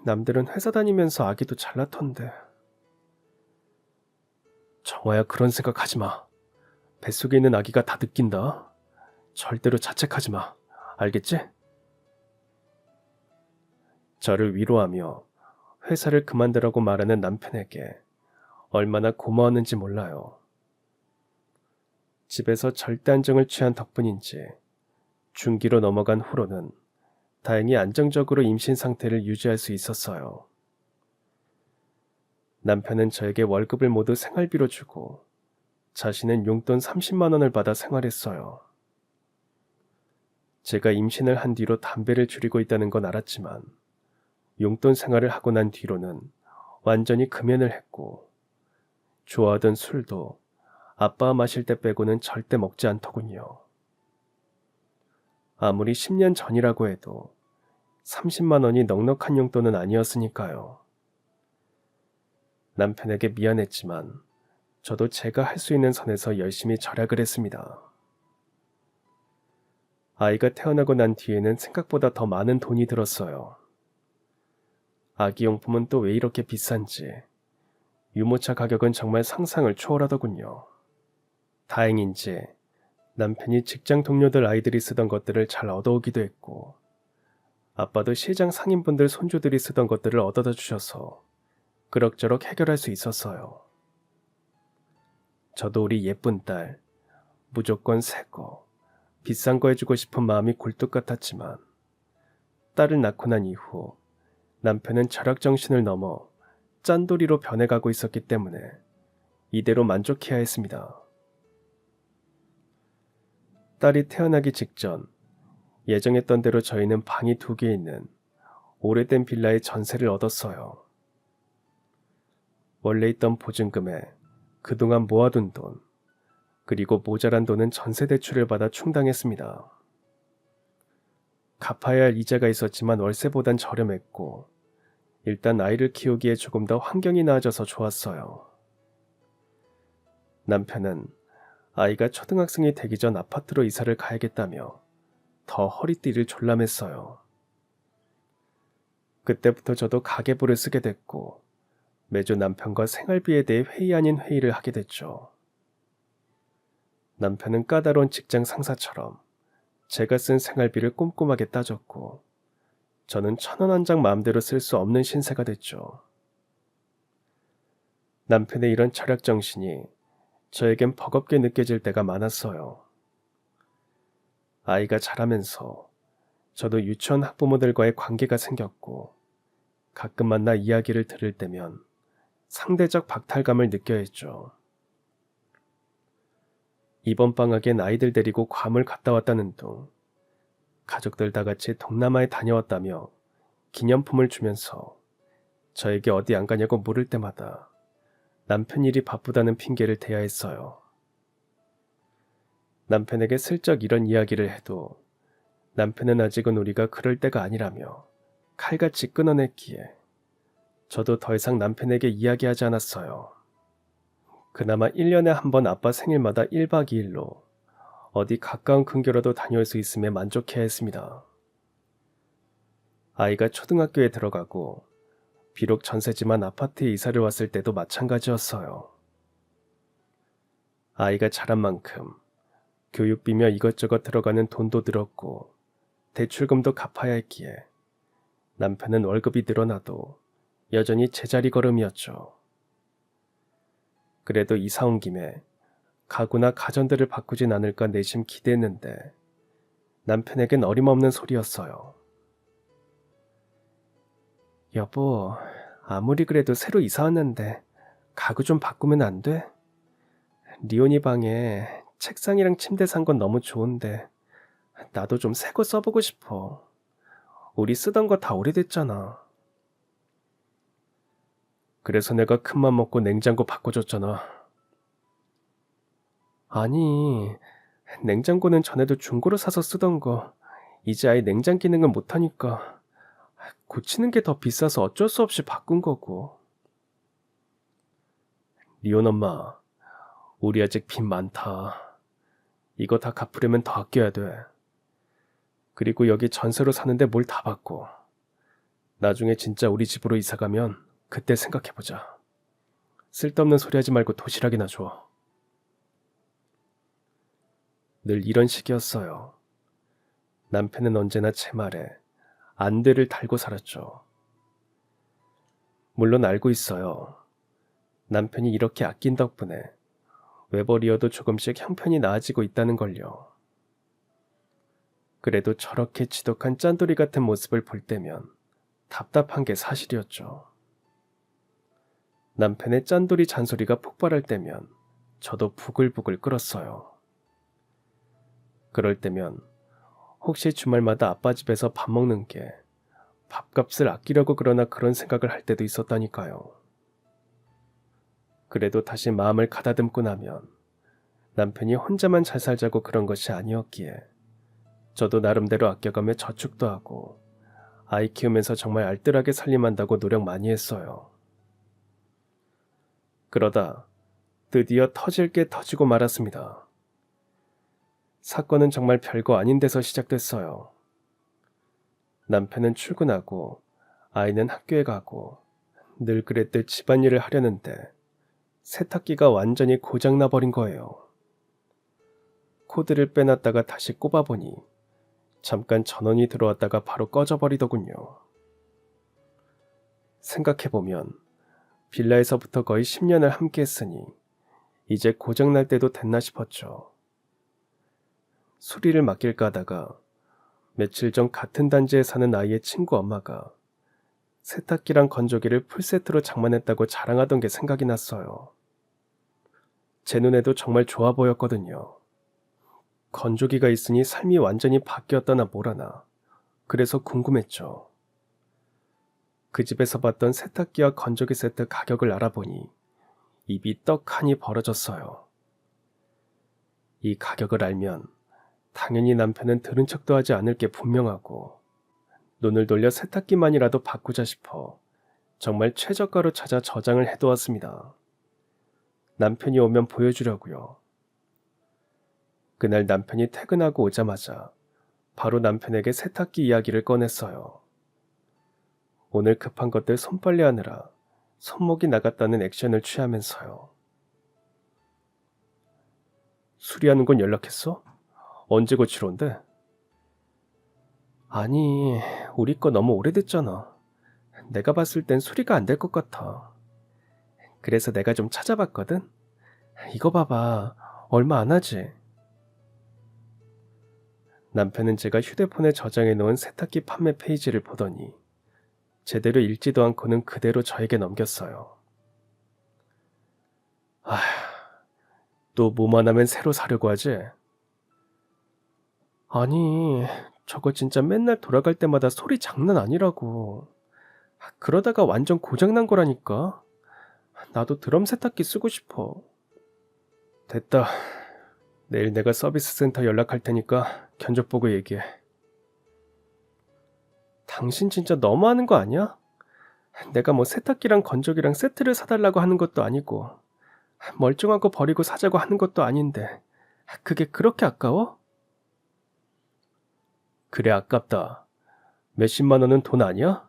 S1: 남들은 회사 다니면서 아기도 잘 낳던데. 정화야, 그런 생각 하지 마. 뱃속에 있는 아기가 다 느낀다. 절대로 자책하지 마. 알겠지? 저를 위로하며 회사를 그만두라고 말하는 남편에게 얼마나 고마웠는지 몰라요. 집에서 절대 안정을 취한 덕분인지 중기로 넘어간 후로는 다행히 안정적으로 임신 상태를 유지할 수 있었어요. 남편은 저에게 월급을 모두 생활비로 주고 자신은 용돈 30만 원을 받아 생활했어요. 제가 임신을 한 뒤로 담배를 줄이고 있다는 건 알았지만 용돈 생활을 하고 난 뒤로는 완전히 금연을 했고, 좋아하던 술도 아빠가 마실 때 빼고는 절대 먹지 않더군요. 아무리 10년 전이라고 해도 30만 원이 넉넉한 용돈은 아니었으니까요. 남편에게 미안했지만 저도 제가 할 수 있는 선에서 열심히 절약을 했습니다. 아이가 태어나고 난 뒤에는 생각보다 더 많은 돈이 들었어요. 아기용품은 또 왜 이렇게 비싼지 유모차 가격은 정말 상상을 초월하더군요. 다행인지 남편이 직장 동료들 아이들이 쓰던 것들을 잘 얻어오기도 했고, 아빠도 시장 상인분들 손주들이 쓰던 것들을 얻어다 주셔서 그럭저럭 해결할 수 있었어요. 저도 우리 예쁜 딸 무조건 새 거, 비싼 거 해주고 싶은 마음이 굴뚝 같았지만, 딸을 낳고 난 이후 남편은 절약정신을 넘어 짠돌이로 변해가고 있었기 때문에 이대로 만족해야 했습니다. 딸이 태어나기 직전 예정했던 대로 저희는 방이 2개 있는 오래된 빌라의 전세를 얻었어요. 원래 있던 보증금에 그동안 모아둔 돈, 그리고 모자란 돈은 전세 대출을 받아 충당했습니다. 갚아야 할 이자가 있었지만 월세보단 저렴했고 일단 아이를 키우기에 조금 더 환경이 나아져서 좋았어요. 남편은 아이가 초등학생이 되기 전 아파트로 이사를 가야겠다며 더 허리띠를 졸라맸어요. 그때부터 저도 가계부를 쓰게 됐고 매주 남편과 생활비에 대해 회의 아닌 회의를 하게 됐죠. 남편은 까다로운 직장 상사처럼 제가 쓴 생활비를 꼼꼼하게 따졌고 저는 1,000원 한 장 마음대로 쓸 수 없는 신세가 됐죠. 남편의 이런 철학 정신이 저에겐 버겁게 느껴질 때가 많았어요. 아이가 자라면서 저도 유치원 학부모들과의 관계가 생겼고 가끔 만나 이야기를 들을 때면 상대적 박탈감을 느껴야 했죠. 이번 방학엔 아이들 데리고 괌을 갔다 왔다는 둥, 가족들 다 같이 동남아에 다녀왔다며 기념품을 주면서 저에게 어디 안 가냐고 물을 때마다 남편 일이 바쁘다는 핑계를 대야 했어요. 남편에게 슬쩍 이런 이야기를 해도 남편은 아직은 우리가 그럴 때가 아니라며 칼같이 끊어냈기에 저도 더 이상 남편에게 이야기하지 않았어요. 그나마 1년에 한 번 아빠 생일마다 1박 2일로 어디 가까운 근교라도 다녀올 수 있음에 만족해야 했습니다. 아이가 초등학교에 들어가고 비록 전세지만 아파트에 이사를 왔을 때도 마찬가지였어요. 아이가 자란 만큼 교육비며 이것저것 들어가는 돈도 늘었고 대출금도 갚아야 했기에 남편은 월급이 늘어나도 여전히 제자리 걸음이었죠. 그래도 이사 온 김에 가구나 가전들을 바꾸진 않을까 내심 기대했는데 남편에겐 어림없는 소리였어요. 여보, 아무리 그래도 새로 이사 왔는데 가구 좀 바꾸면 안 돼? 리온이 방에 책상이랑 침대 산 건 너무 좋은데 나도 좀 새 거 써보고 싶어. 우리 쓰던 거 다 오래됐잖아. 그래서 내가 큰맘 먹고 냉장고 바꿔줬잖아. 아니, 냉장고는 전에도 중고로 사서 쓰던 거 이제 아예 냉장 기능은 못하니까 고치는 게 더 비싸서 어쩔 수 없이 바꾼 거고. 리온 엄마, 우리 아직 빚 많다. 이거 다 갚으려면 더 아껴야 돼. 그리고 여기 전세로 사는데 뭘 다 받고. 나중에 진짜 우리 집으로 이사 가면 그때 생각해보자. 쓸데없는 소리 하지 말고 도시락이나 줘. 늘 이런 식이었어요. 남편은 언제나 제 말에 안 돼를 달고 살았죠. 물론 알고 있어요. 남편이 이렇게 아낀 덕분에 외벌이어도 조금씩 형편이 나아지고 있다는 걸요. 그래도 저렇게 지독한 짠돌이 같은 모습을 볼 때면 답답한 게 사실이었죠. 남편의 짠돌이 잔소리가 폭발할 때면 저도 부글부글 끓었어요. 그럴 때면 혹시 주말마다 아빠 집에서 밥 먹는 게 밥값을 아끼려고 그러나 그런 생각을 할 때도 있었다니까요. 그래도 다시 마음을 가다듬고 나면 남편이 혼자만 잘 살자고 그런 것이 아니었기에 저도 나름대로 아껴가며 저축도 하고 아이 키우면서 정말 알뜰하게 살림한다고 노력 많이 했어요. 그러다 드디어 터질 게 터지고 말았습니다. 사건은 정말 별거 아닌 데서 시작됐어요. 남편은 출근하고 아이는 학교에 가고 늘 그랬듯 집안일을 하려는데 세탁기가 완전히 고장나 버린 거예요. 코드를 빼놨다가 다시 꼽아보니 잠깐 전원이 들어왔다가 바로 꺼져버리더군요. 생각해보면 빌라에서부터 거의 10년을 함께 했으니 이제 고장날 때도 됐나 싶었죠. 수리를 맡길까 하다가 며칠 전 같은 단지에 사는 아이의 친구 엄마가 세탁기랑 건조기를 풀세트로 장만했다고 자랑하던 게 생각이 났어요. 제 눈에도 정말 좋아 보였거든요. 건조기가 있으니 삶이 완전히 바뀌었다나 뭐라나. 그래서 궁금했죠. 그 집에서 봤던 세탁기와 건조기 세트 가격을 알아보니 입이 떡하니 벌어졌어요. 이 가격을 알면 당연히 남편은 들은 척도 하지 않을 게 분명하고 눈을 돌려 세탁기만이라도 바꾸자 싶어 정말 최저가로 찾아 저장을 해두었습니다. 남편이 오면 보여주려고요. 그날 남편이 퇴근하고 오자마자 바로 남편에게 세탁기 이야기를 꺼냈어요. 오늘 급한 것들 손빨래하느라 손목이 나갔다는 액션을 취하면서요. 수리하는 건 연락했어? 언제 고치러 온대? 아니, 우리 거 너무 오래됐잖아. 내가 봤을 땐 수리가 안 될 것 같아. 그래서 내가 좀 찾아봤거든? 이거 봐봐. 얼마 안 하지? 남편은 제가 휴대폰에 저장해 놓은 세탁기 판매 페이지를 보더니 제대로 읽지도 않고는 그대로 저에게 넘겼어요. 아휴, 또 뭐만 하면 새로 사려고 하지? 아니, 저거 진짜 맨날 돌아갈 때마다 소리 장난 아니라고. 그러다가 완전 고장난 거라니까. 나도 드럼 세탁기 쓰고 싶어. 됐다. 내일 내가 서비스 센터 연락할 테니까 견적 보고 얘기해. 당신 진짜 너무하는 거 아니야? 내가 뭐 세탁기랑 건조기랑 세트를 사달라고 하는 것도 아니고 멀쩡한 거 버리고 사자고 하는 것도 아닌데 그게 그렇게 아까워? 그래 아깝다. 몇십만 원은 돈 아니야?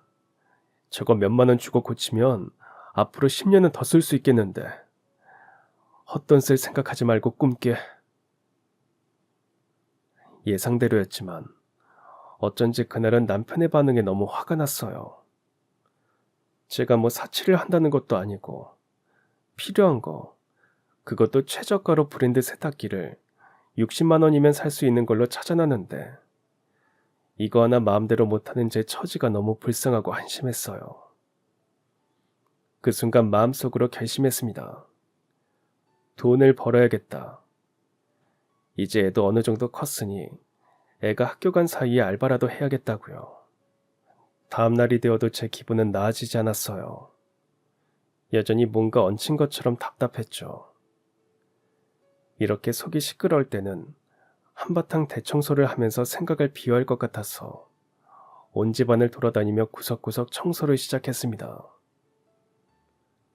S1: 저거 몇만 원 주고 고치면 앞으로 10년은 더 쓸 수 있겠는데. 헛돈 쓸 생각하지 말고 꿈깨. 예상대로였지만 어쩐지 그날은 남편의 반응에 너무 화가 났어요. 제가 뭐 사치를 한다는 것도 아니고 필요한 거, 그것도 최저가로 브랜드 세탁기를 60만 원이면 살 수 있는 걸로 찾아놨는데 이거 하나 마음대로 못하는 제 처지가 너무 불쌍하고 한심했어요. 그 순간 마음속으로 결심했습니다. 돈을 벌어야겠다. 이제 애도 어느 정도 컸으니 애가 학교 간 사이에 알바라도 해야겠다고요. 다음 날이 되어도 제 기분은 나아지지 않았어요. 여전히 뭔가 얹힌 것처럼 답답했죠. 이렇게 속이 시끄러울 때는 한바탕 대청소를 하면서 생각을 비워할 것 같아서 온 집안을 돌아다니며 구석구석 청소를 시작했습니다.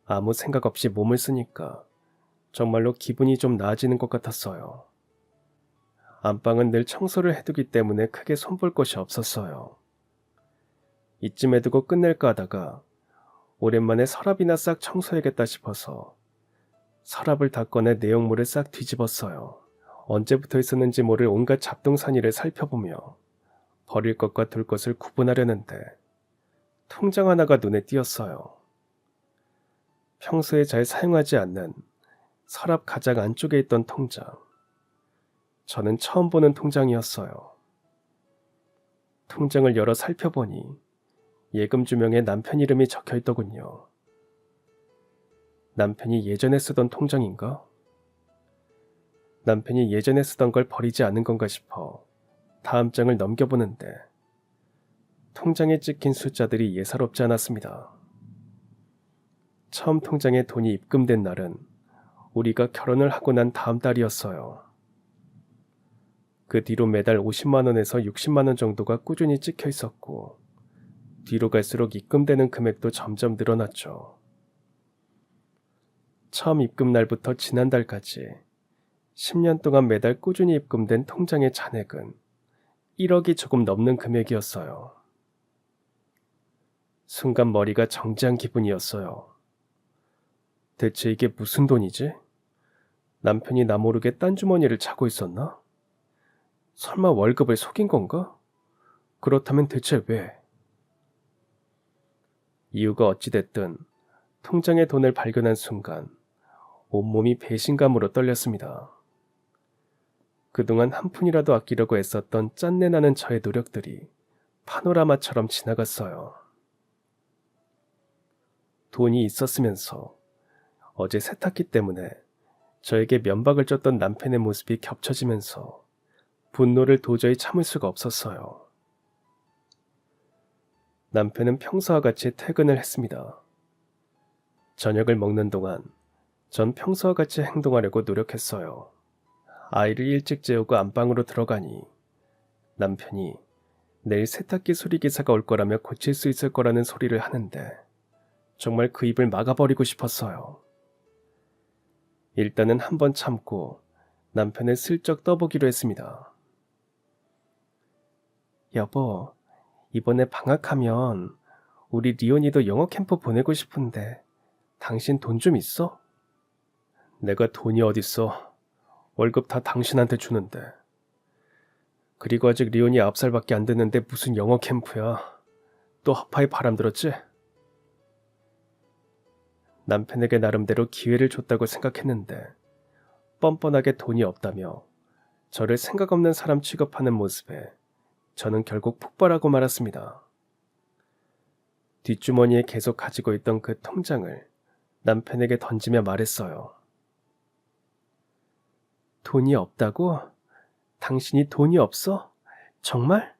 S1: 아무 생각 없이 몸을 쓰니까 정말로 기분이 좀 나아지는 것 같았어요. 안방은 늘 청소를 해두기 때문에 크게 손볼 곳이 없었어요. 이쯤에 두고 끝낼까 하다가 오랜만에 서랍이나 싹 청소해야겠다 싶어서 서랍을 다 꺼내 내용물을 싹 뒤집었어요. 언제부터 있었는지 모를 온갖 잡동사니를 살펴보며 버릴 것과 둘 것을 구분하려는데 통장 하나가 눈에 띄었어요. 평소에 잘 사용하지 않는 서랍 가장 안쪽에 있던 통장. 저는 처음 보는 통장이었어요. 통장을 열어 살펴보니 예금 주명에 남편 이름이 적혀 있더군요. 남편이 예전에 쓰던 통장인가? 남편이 예전에 쓰던 걸 버리지 않은 건가 싶어 다음 장을 넘겨보는데 통장에 찍힌 숫자들이 예사롭지 않았습니다. 처음 통장에 돈이 입금된 날은 우리가 결혼을 하고 난 다음 달이었어요. 그 뒤로 매달 50만 원에서 60만 원 정도가 꾸준히 찍혀 있었고 뒤로 갈수록 입금되는 금액도 점점 늘어났죠. 처음 입금 날부터 지난달까지 10년 동안 매달 꾸준히 입금된 통장의 잔액은 1억이 조금 넘는 금액이었어요. 순간 머리가 정지한 기분이었어요. 대체 이게 무슨 돈이지? 남편이 나 모르게 딴 주머니를 차고 있었나? 설마 월급을 속인 건가? 그렇다면 대체 왜? 이유가 어찌됐든 통장에 돈을 발견한 순간 온몸이 배신감으로 떨렸습니다. 그동안 한 푼이라도 아끼려고 애썼던 짠내나는 저의 노력들이 파노라마처럼 지나갔어요. 돈이 있었으면서 어제 세탁기 때문에 저에게 면박을 줬던 남편의 모습이 겹쳐지면서 분노를 도저히 참을 수가 없었어요. 남편은 평소와 같이 퇴근을 했습니다. 저녁을 먹는 동안 전 평소와 같이 행동하려고 노력했어요. 아이를 일찍 재우고 안방으로 들어가니 남편이 내일 세탁기 수리기사가 올 거라며 고칠 수 있을 거라는 소리를 하는데 정말 그 입을 막아버리고 싶었어요. 일단은 한번 참고 남편을 슬쩍 떠보기로 했습니다. 여보, 이번에 방학하면 우리 리온이도 영어 캠프 보내고 싶은데 당신 돈 좀 있어? 내가 돈이 어딨어. 월급 다 당신한테 주는데. 그리고 아직 리온이 9살밖에 안 됐는데 무슨 영어 캠프야. 또 하파에 바람 들었지? 남편에게 나름대로 기회를 줬다고 생각했는데 뻔뻔하게 돈이 없다며 저를 생각 없는 사람 취급하는 모습에 저는 결국 폭발하고 말았습니다. 뒷주머니에 계속 가지고 있던 그 통장을 남편에게 던지며 말했어요. 돈이 없다고? 당신이 돈이 없어? 정말?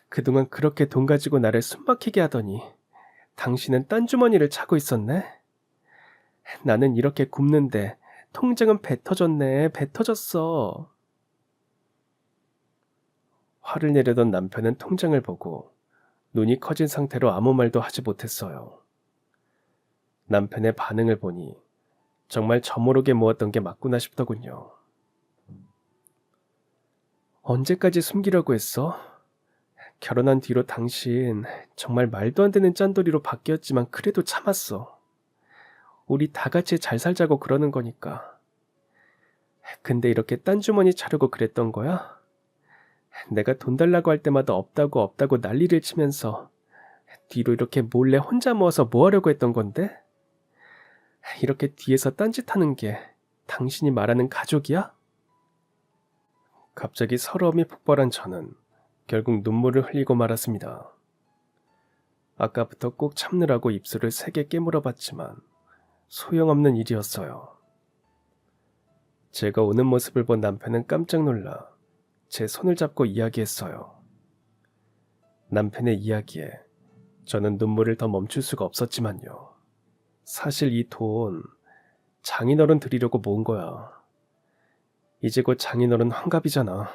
S1: 그동안 그렇게 돈 가지고 나를 숨막히게 하더니 당신은 딴 주머니를 차고 있었네? 나는 이렇게 굶는데 통장은 배 터졌네, 배 터졌어. 화를 내려던 남편은 통장을 보고 눈이 커진 상태로 아무 말도 하지 못했어요. 남편의 반응을 보니 정말 저모르게 모았던 게 맞구나 싶더군요. 언제까지 숨기려고 했어? 결혼한 뒤로 당신 정말 말도 안 되는 짠돌이로 바뀌었지만 그래도 참았어. 우리 다 같이 잘 살자고 그러는 거니까. 근데 이렇게 딴 주머니 차려고 그랬던 거야? 내가 돈 달라고 할 때마다 없다고 없다고 난리를 치면서 뒤로 이렇게 몰래 혼자 모아서 뭐 하려고 했던 건데? 이렇게 뒤에서 딴짓하는 게 당신이 말하는 가족이야? 갑자기 서러움이 폭발한 저는 결국 눈물을 흘리고 말았습니다. 아까부터 꼭 참느라고 입술을 세게 깨물어봤지만 소용없는 일이었어요. 제가 오는 모습을 본 남편은 깜짝 놀라 제 손을 잡고 이야기했어요. 남편의 이야기에 저는 눈물을 더 멈출 수가 없었지만요. 사실 이 돈 장인어른 드리려고 모은 거야. 이제 곧 장인어른 환갑이잖아.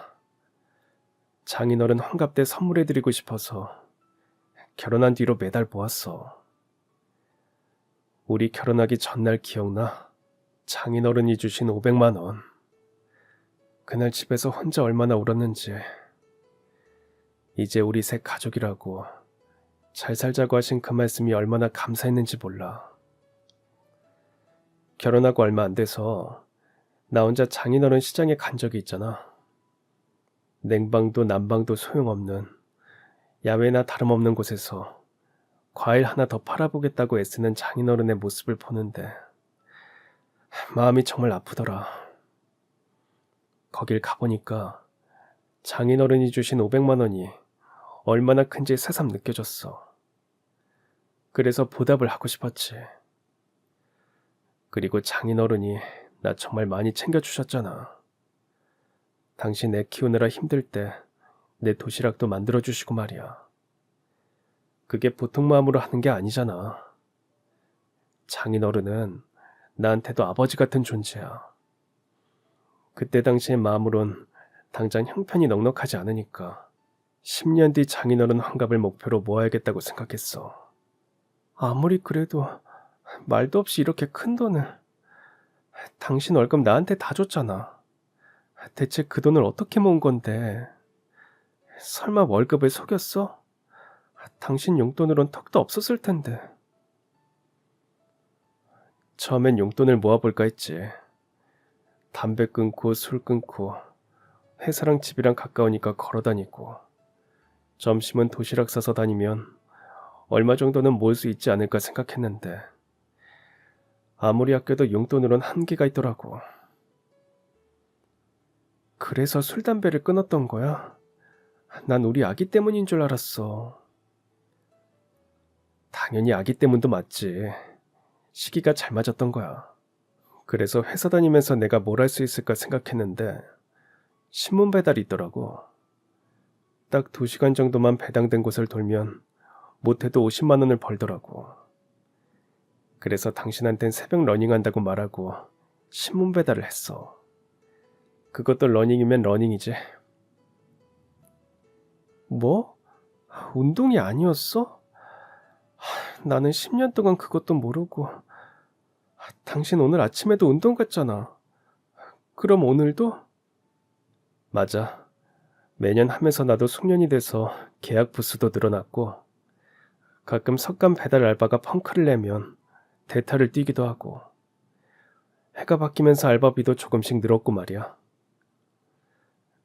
S1: 장인어른 환갑 때 선물해드리고 싶어서 결혼한 뒤로 매달 모았어. 우리 결혼하기 전날 기억나? 장인어른이 주신 500만 원. 그날 집에서 혼자 얼마나 울었는지. 이제 우리 셋 가족이라고 잘 살자고 하신 그 말씀이 얼마나 감사했는지 몰라. 결혼하고 얼마 안 돼서 나 혼자 장인어른 시장에 간 적이 있잖아. 냉방도 난방도 소용없는 야외나 다름없는 곳에서 과일 하나 더 팔아보겠다고 애쓰는 장인어른의 모습을 보는데 마음이 정말 아프더라. 거길 가보니까 장인어른이 주신 500만 원이 얼마나 큰지 새삼 느껴졌어. 그래서 보답을 하고 싶었지. 그리고 장인어른이 나 정말 많이 챙겨주셨잖아. 당신 애 키우느라 힘들 때 내 도시락도 만들어주시고 말이야. 그게 보통 마음으로 하는 게 아니잖아. 장인어른은 나한테도 아버지 같은 존재야. 그때 당시의 마음으론 당장 형편이 넉넉하지 않으니까 10년 뒤 장인어른 환갑을 목표로 모아야겠다고 생각했어. 아무리 그래도 말도 없이 이렇게 큰 돈을. 당신 월급 나한테 다 줬잖아. 대체 그 돈을 어떻게 모은 건데? 설마 월급을 속였어? 당신 용돈으론 턱도 없었을 텐데. 처음엔 용돈을 모아볼까 했지. 담배 끊고 술 끊고 회사랑 집이랑 가까우니까 걸어다니고 점심은 도시락 싸서 다니면 얼마 정도는 모을 수 있지 않을까 생각했는데 아무리 아껴도 용돈으론 한계가 있더라고. 그래서 술, 담배를 끊었던 거야? 난 우리 아기 때문인 줄 알았어. 당연히 아기 때문도 맞지. 시기가 잘 맞았던 거야. 그래서 회사 다니면서 내가 뭘 할 수 있을까 생각했는데 신문 배달이 있더라고. 딱 2시간 정도만 배당된 곳을 돌면 못해도 50만 원을 벌더라고. 그래서 당신한텐 새벽 러닝한다고 말하고 신문 배달을 했어. 그것도 러닝이면 러닝이지. 뭐? 운동이 아니었어? 나는 10년 동안 그것도 모르고. 당신 오늘 아침에도 운동 갔잖아. 그럼 오늘도? 맞아. 매년 하면서 나도 숙련이 돼서 계약 부수도 늘어났고, 가끔 석간 배달 알바가 펑크를 내면 대타를 뛰기도 하고, 해가 바뀌면서 알바비도 조금씩 늘었고 말이야.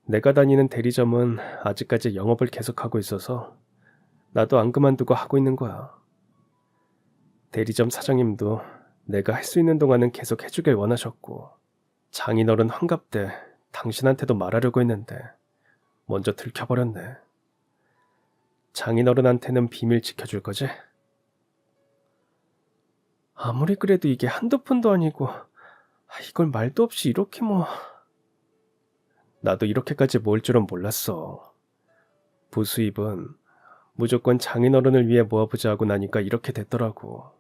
S1: 내가 다니는 대리점은 아직까지 영업을 계속하고 있어서 나도 안 그만두고 하고 있는 거야. 대리점 사장님도 내가 할 수 있는 동안은 계속 해주길 원하셨고, 장인어른 환갑 때 당신한테도 말하려고 했는데 먼저 들켜버렸네. 장인어른한테는 비밀 지켜줄 거지? 아무리 그래도 이게 한두 푼도 아니고 이걸 말도 없이 이렇게 뭐... 나도 이렇게까지 모을 줄은 몰랐어. 부수입은 무조건 장인어른을 위해 모아보자 하고 나니까 이렇게 됐더라고.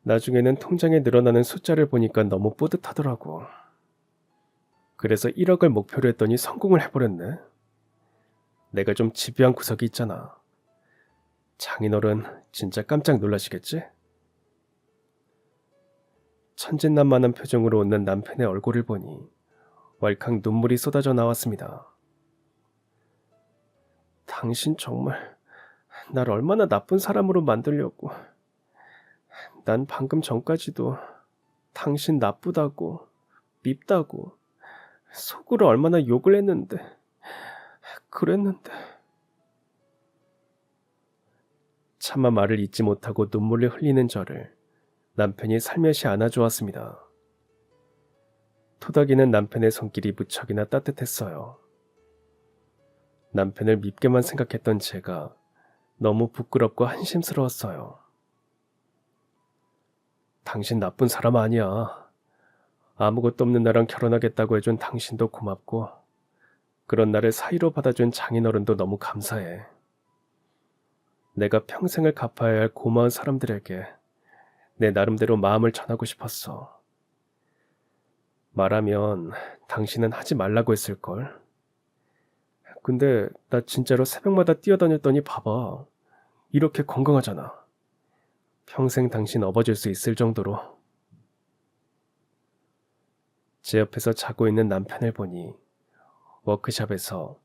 S1: 나중에는 통장에 늘어나는 숫자를 보니까 너무 뿌듯하더라고. 그래서 1억을 목표로 했더니 성공을 해버렸네. 내가 좀 집요한 구석이 있잖아. 장인어른 진짜 깜짝 놀라시겠지? 천진난만한 표정으로 웃는 남편의 얼굴을 보니 왈칵 눈물이 쏟아져 나왔습니다. 당신 정말 날 얼마나 나쁜 사람으로 만들려고. 난 방금 전까지도 당신 나쁘다고, 밉다고, 속으로 얼마나 욕을 했는데, 그랬는데. 차마 말을 잇지 못하고 눈물을 흘리는 저를 남편이 살며시 안아주었습니다. 토닥이는 남편의 손길이 무척이나 따뜻했어요. 남편을 밉게만 생각했던 제가 너무 부끄럽고 한심스러웠어요. 당신 나쁜 사람 아니야. 아무것도 없는 나랑 결혼하겠다고 해준 당신도 고맙고, 그런 나를 사이로 받아준 장인어른도 너무 감사해. 내가 평생을 갚아야 할 고마운 사람들에게 내 나름대로 마음을 전하고 싶었어. 말하면 당신은 하지 말라고 했을걸. 근데 나 진짜로 새벽마다 뛰어다녔더니 봐봐. 이렇게 건강하잖아. 평생 당신 업어줄 수 있을 정도로. 제 옆에서 자고 있는 남편을 보니 워크숍에서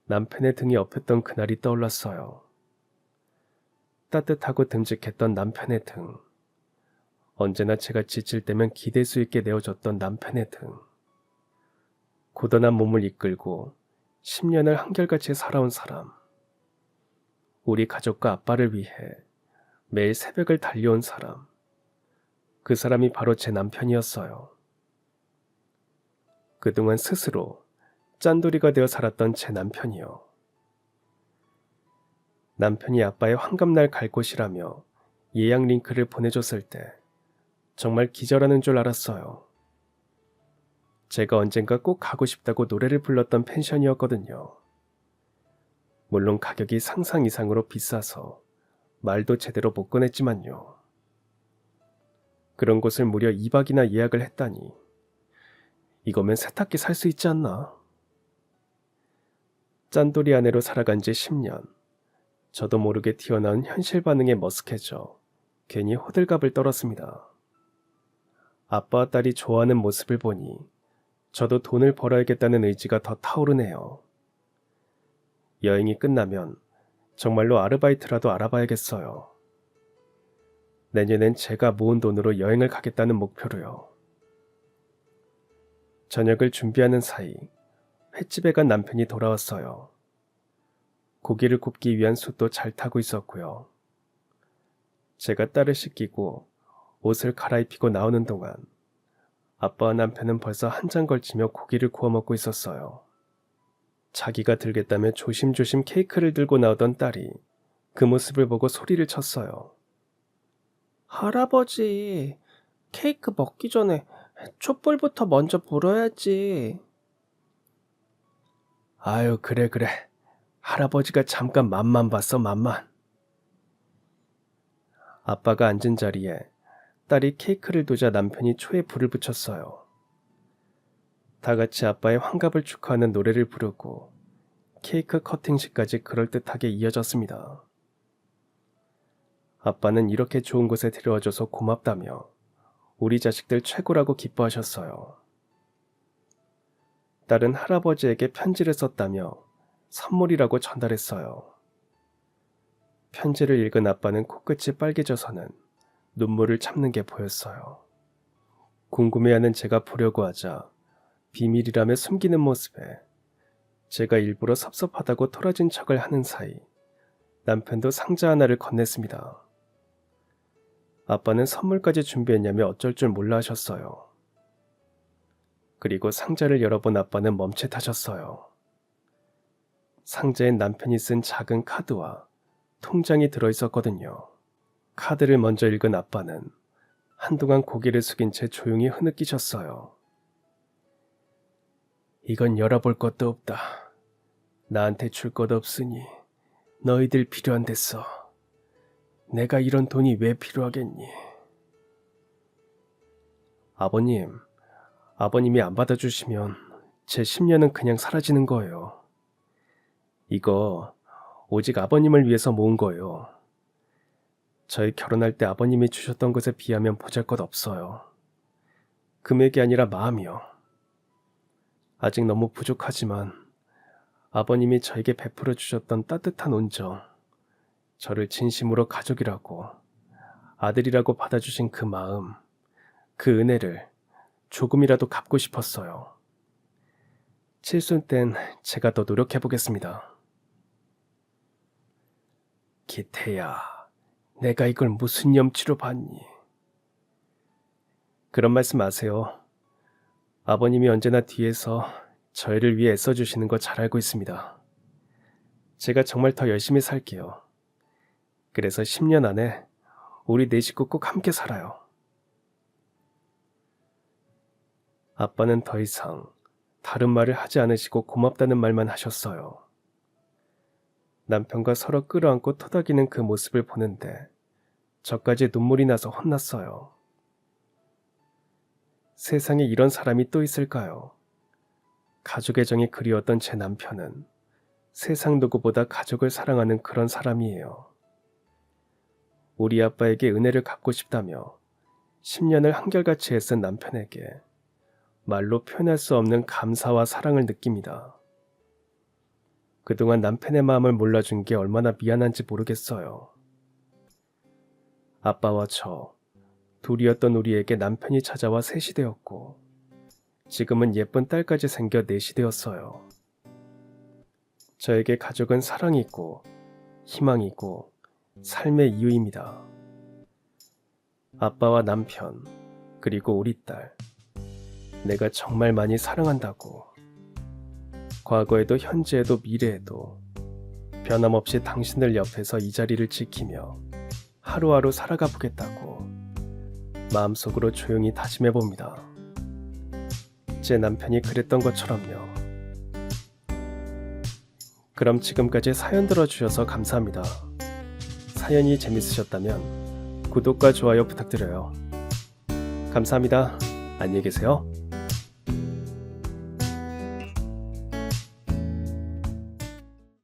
S1: 남편의 등이 엎였던 그날이 떠올랐어요. 따뜻하고 듬직했던 남편의 등. 언제나 제가 지칠 때면 기댈 수 있게 내어줬던 남편의 등. 고단한 몸을 이끌고 10년을 한결같이 살아온 사람. 우리 가족과 아빠를 위해 매일 새벽을 달려온 사람. 그 사람이 바로 제 남편이었어요. 그동안 스스로 짠돌이가 되어 살았던 제 남편이요. 남편이 아빠의 환갑날 갈 곳이라며 예약 링크를 보내줬을 때 정말 기절하는 줄 알았어요. 제가 언젠가 꼭 가고 싶다고 노래를 불렀던 펜션이었거든요. 물론 가격이 상상 이상으로 비싸서 말도 제대로 못 꺼냈지만요. 그런 곳을 무려 2박이나 예약을 했다니. 이거면 세탁기 살 수 있지 않나? 짠돌이 아내로 살아간 지 10년. 저도 모르게 튀어나온 현실 반응에 머쓱해져 괜히 호들갑을 떨었습니다. 아빠와 딸이 좋아하는 모습을 보니 저도 돈을 벌어야겠다는 의지가 더 타오르네요. 여행이 끝나면 정말로 아르바이트라도 알아봐야겠어요. 내년엔 제가 모은 돈으로 여행을 가겠다는 목표로요. 저녁을 준비하는 사이 횟집에 간 남편이 돌아왔어요. 고기를 굽기 위한 숯도 잘 타고 있었고요. 제가 딸을 씻기고 옷을 갈아입히고 나오는 동안 아빠와 남편은 벌써 한참 걸치며 고기를 구워 먹고 있었어요. 자기가 들겠다며 조심조심 케이크를 들고 나오던 딸이 그 모습을 보고 소리를 쳤어요. 할아버지, 케이크 먹기 전에 촛불부터 먼저 불어야지. 아유, 그래, 그래. 할아버지가 잠깐 맘만 봤어, 맘만. 아빠가 앉은 자리에 딸이 케이크를 두자 남편이 초에 불을 붙였어요. 다 같이 아빠의 환갑을 축하하는 노래를 부르고 케이크 커팅식까지 그럴듯하게 이어졌습니다. 아빠는 이렇게 좋은 곳에 데려와줘서 고맙다며 우리 자식들 최고라고 기뻐하셨어요. 딸은 할아버지에게 편지를 썼다며 선물이라고 전달했어요. 편지를 읽은 아빠는 코끝이 빨개져서는 눈물을 참는 게 보였어요. 궁금해하는 제가 보려고 하자 비밀이라며 숨기는 모습에 제가 일부러 섭섭하다고 토라진 척을 하는 사이 남편도 상자 하나를 건넸습니다. 아빠는 선물까지 준비했냐며 어쩔 줄 몰라 하셨어요. 그리고 상자를 열어본 아빠는 멈칫하셨어요. 상자엔 남편이 쓴 작은 카드와 통장이 들어있었거든요. 카드를 먼저 읽은 아빠는 한동안 고개를 숙인 채 조용히 흐느끼셨어요. 이건 열어볼 것도 없다. 나한테 줄 것 없으니 너희들 필요한 데 써. 내가 이런 돈이 왜 필요하겠니? 아버님이 안 받아주시면 제 10년은 그냥 사라지는 거예요. 이거 오직 아버님을 위해서 모은 거예요. 저희 결혼할 때 아버님이 주셨던 것에 비하면 보잘것없어요. 금액이 아니라 마음이요. 아직 너무 부족하지만 아버님이 저에게 베풀어 주셨던 따뜻한 온정, 저를 진심으로 가족이라고, 아들이라고 받아주신 그 마음, 그 은혜를 조금이라도 갚고 싶었어요. 칠순 땐 제가 더 노력해보겠습니다. 기태야, 내가 이걸 무슨 염치로 봤니? 그런 말씀 마세요. 아버님이 언제나 뒤에서 저희를 위해 애써주시는 거 잘 알고 있습니다. 제가 정말 더 열심히 살게요. 그래서 10년 안에 우리 네 식구 꼭 함께 살아요. 아빠는 더 이상 다른 말을 하지 않으시고 고맙다는 말만 하셨어요. 남편과 서로 끌어안고 토닥이는 그 모습을 보는데 저까지 눈물이 나서 혼났어요. 세상에 이런 사람이 또 있을까요? 가족의 정이 그리웠던 제 남편은 세상 누구보다 가족을 사랑하는 그런 사람이에요. 우리 아빠에게 은혜를 갚고 싶다며 10년을 한결같이 애쓴 남편에게 말로 표현할 수 없는 감사와 사랑을 느낍니다. 그동안 남편의 마음을 몰라준 게 얼마나 미안한지 모르겠어요. 아빠와 저, 둘이었던 우리에게 남편이 찾아와 셋이 되었고 지금은 예쁜 딸까지 생겨 넷이 되었어요. 저에게 가족은 사랑이고 희망이고 삶의 이유입니다. 아빠와 남편, 그리고 우리 딸, 내가 정말 많이 사랑한다고. 과거에도 현재에도 미래에도 변함없이 당신들 옆에서 이 자리를 지키며 하루하루 살아가 보겠다고 마음속으로 조용히 다짐해봅니다. 제 남편이 그랬던 것처럼요. 그럼 지금까지 사연 들어주셔서 감사합니다. 사연이 재밌으셨다면 구독과 좋아요 부탁드려요. 감사합니다. 안녕히 계세요.